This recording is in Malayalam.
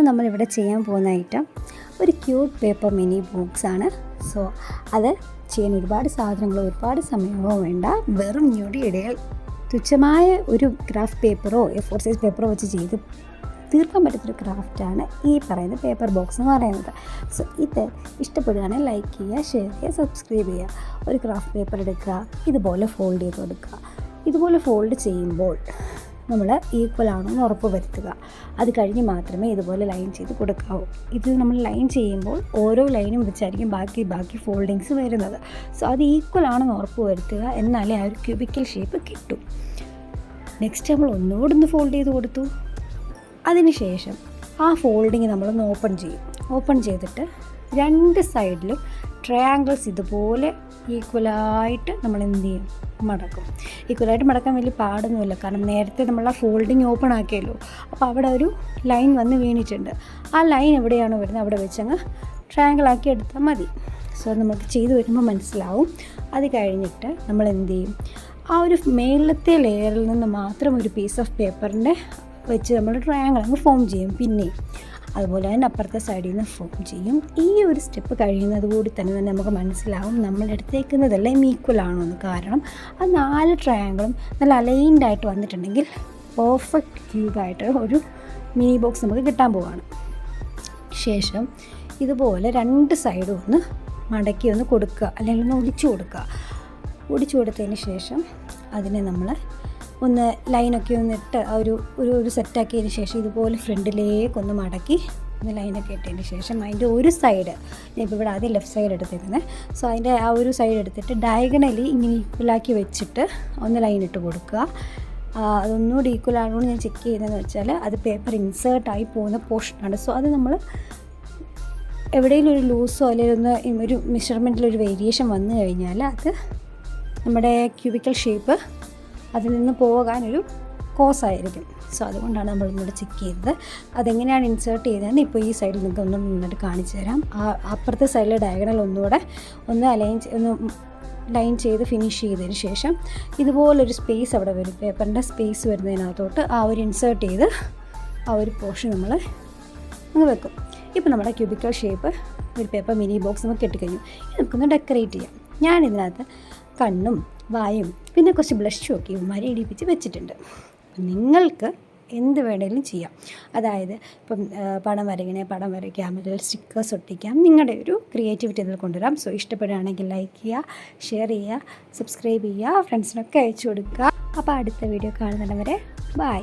നമ്മളിവിടെ ചെയ്യാൻ പോകുന്ന ഐറ്റം ഒരു ക്യൂട്ട് പേപ്പർ മിനി ബോക്സാണ്. സോ അത് ചെയ്യാൻ ഒരുപാട് സാധനങ്ങളോ ഒരുപാട് സമയമോ വേണ്ട. വെറും ഞൊടിയിടയിൽ തുച്ഛമായ ഒരു ക്രാഫ്റ്റ് പേപ്പറോ A4 സൈസ് പേപ്പറോ വെച്ച് ചെയ്ത് തീർക്കാൻ പറ്റുന്നൊരു ക്രാഫ്റ്റാണ് ഈ പറയുന്ന പേപ്പർ ബോക്സ് എന്ന് പറയുന്നത്. സോ ഇത് ഇഷ്ടപ്പെടുകയാണെങ്കിൽ ലൈക്ക് ചെയ്യുക, ഷെയർ ചെയ്യുക, സബ്സ്ക്രൈബ് ചെയ്യുക. ഒരു ക്രാഫ്റ്റ് പേപ്പർ എടുക്കുക, ഇതുപോലെ ഫോൾഡ് ചെയ്ത് കൊടുക്കുക. ഇതുപോലെ ഫോൾഡ് ചെയ്യുമ്പോൾ നമ്മൾ ഈക്വൽ ആണോ എന്ന് ഉറപ്പ് വരുത്തുക. അത് കഴിഞ്ഞ് മാത്രമേ ഇതുപോലെ ലൈൻ ചെയ്ത് കൊടുക്കാവൂ. ഇത് നമ്മൾ ലൈൻ ചെയ്യുമ്പോൾ ഓരോ ലൈനും വെച്ചായിരിക്കും ബാക്കി ഫോൾഡിങ്സ് വരുന്നത്. സോ അത് ഈക്വൽ ആണെന്ന് ഉറപ്പ് വരുത്തുക, എന്നാലേ ആ ഒരു ക്യൂബിക്കൽ ഷേപ്പ് കിട്ടും. നെക്സ്റ്റ് നമ്മൾ ഒന്നുകൂടെ ഫോൾഡ് ചെയ്ത് കൊടുത്തു. അതിനുശേഷം ആ ഫോൾഡിങ് നമ്മളൊന്ന് ഓപ്പൺ ചെയ്തിട്ട് രണ്ട് സൈഡിലും ട്രയാങ്കിൾസ് ഇതുപോലെ ഈക്വലായിട്ട് നമ്മൾ എന്ത് ചെയ്യും, മടക്കും. ഈക്വലായിട്ട് മടക്കാൻ വലിയ പാടൊന്നുമില്ല, കാരണം നേരത്തെ നമ്മൾ ആ ഫോൾഡിങ് ഓപ്പൺ ആക്കിയല്ലോ. അപ്പോൾ അവിടെ ഒരു ലൈൻ വന്ന് വീണിട്ടുണ്ട്. ആ ലൈൻ എവിടെയാണോ വരുന്നത് അവിടെ വെച്ചങ്ങ് ട്രയാങ്കിളാക്കി എടുത്താൽ മതി. സോ നമുക്ക് ചെയ്ത് വരുമ്പോൾ മനസ്സിലാവും. അത് കഴിഞ്ഞിട്ട് നമ്മൾ എന്ത് ചെയ്യും, ആ ഒരു മേളത്തെ ലെയറിൽ നിന്ന് മാത്രം ഒരു പീസ് ഓഫ് പേപ്പറിൻ്റെ വെച്ച് നമ്മൾ ട്രയാങ്കിൾ അങ്ങ് ഫോം ചെയ്യും. പിന്നെ അതുപോലെ തന്നെ അപ്പുറത്തെ സൈഡിൽ നിന്ന് ഫോം ചെയ്യും. ഈ ഒരു സ്റ്റെപ്പ് കഴിയുന്നത് കൂടി തന്നെ നമുക്ക് മനസ്സിലാവും നമ്മൾ എടുത്തേക്കുന്നതെല്ലാം ഈക്വൽ ആണോ എന്ന്. കാരണം ആ 4 ട്രയാങ്കിളും നല്ല അലൈൻഡ് ആയിട്ട് വന്നിട്ടുണ്ടെങ്കിൽ പെർഫെക്റ്റ് ക്യൂബായിട്ട് ഒരു മിനി ബോക്സ് നമുക്ക് കിട്ടാൻ പോവുകയാണ്. ശേഷം ഇതുപോലെ രണ്ട് സൈഡും ഒന്ന് മടക്കി ഒന്ന് കൊടുക്കുക, അല്ലെങ്കിൽ ഒന്ന് ഒടിച്ചു കൊടുത്തതിന് ശേഷം അതിനെ നമ്മൾ ഒന്ന് ലൈനൊക്കെ ഒന്നിട്ട് ഒരു സെറ്റാക്കിയതിന് ശേഷം ഇതുപോലെ ഫ്രണ്ടിലേക്കൊന്ന് മടക്കി ഒന്ന് ലൈനൊക്കെ ഇട്ടതിന് ശേഷം അതിൻ്റെ ഒരു സൈഡ്, ഞാനിപ്പോൾ ഇവിടെ ആദ്യം ലെഫ്റ്റ് സൈഡ് എടുത്തിരുന്നത്. സോ അതിൻ്റെ ആ ഒരു സൈഡ് എടുത്തിട്ട് ഡയഗണലി ഇങ്ങനെ ഈക്വലാക്കി വെച്ചിട്ട് ഒന്ന് ലൈൻ ഇട്ട് കൊടുക്കുക. അതൊന്നുകൂടി ഈക്വൽ ആണോ ഞാൻ ചെക്ക് ചെയ്യുന്നതെന്ന് വെച്ചാൽ അത് പേപ്പർ ഇൻസേർട്ടായി പോകുന്ന പോർഷനാണ്. സോ അത് നമ്മൾ എവിടെയെങ്കിലും ഒരു ലൂസോ അല്ലെങ്കിൽ ഒരു മെഷർമെൻറ്റിലൊരു വേരിയേഷൻ വന്നു കഴിഞ്ഞാൽ അത് നമ്മുടെ ക്യൂബിക്കൽ ഷേപ്പ് അതിൽ നിന്ന് പോകാനൊരു കോസായിരിക്കും. സോ അതുകൊണ്ടാണ് നമ്മളിന്നോട് ചെക്ക് ചെയ്തത്. അതെങ്ങനെയാണ് ഇൻസേർട്ട് ചെയ്തതെന്ന് ഇപ്പോൾ ഈ സൈഡിൽ നിങ്ങൾക്ക് ഒന്ന് മുന്നോട്ട് കാണിച്ചു തരാം. അപ്പുറത്തെ സൈഡിലെ ഡയഗണൽ ഒന്ന് ലൈൻ ചെയ്ത് ഫിനിഷ് ചെയ്തതിന് ശേഷം ഇതുപോലൊരു സ്പേസ് അവിടെ വരും, പേപ്പറിൻ്റെ സ്പേസ് വരുന്നതിനകത്തോട്ട് ആ ഒരു ഇൻസേർട്ട് ചെയ്ത് ആ ഒരു പോർഷൻ നമ്മൾ അങ്ങ് വെക്കും. ഇപ്പോൾ നമ്മുടെ ക്യൂബിക്കൽ ഷേപ്പ് ഒരു പേപ്പർ മിനി ബോക്സ് നമുക്ക് കെട്ടിക്കഴിഞ്ഞു. ഇത് നമുക്കൊന്ന് ഡെക്കറേറ്റ് ചെയ്യാം. ഞാനിതിനകത്ത് കണ്ണും വായും പിന്നെ കുറച്ച് ബ്ലഷും ഒക്കെ ഇവന്മാരെ ഇടിപ്പിച്ച് വെച്ചിട്ടുണ്ട്. അപ്പം നിങ്ങൾക്ക് എന്ത് വേണമെങ്കിലും ചെയ്യാം. അതായത് ഇപ്പം പടം വരയ്ക്കാം, അല്ലെങ്കിൽ സ്റ്റിക്കേഴ്സ് ഒട്ടിക്കാം. നിങ്ങളുടെ ഒരു ക്രിയേറ്റിവിറ്റി ഇതിൽ കൊണ്ടുവരാം. സോ ഇഷ്ടപ്പെടുകയാണെങ്കിൽ ലൈക്ക് ചെയ്യുക, ഷെയർ ചെയ്യുക, സബ്സ്ക്രൈബ് ചെയ്യുക, ഫ്രണ്ട്സിനൊക്കെ അയച്ചു കൊടുക്കുക. അപ്പോൾ അടുത്ത വീഡിയോ കാണുന്നവരെ ബൈ.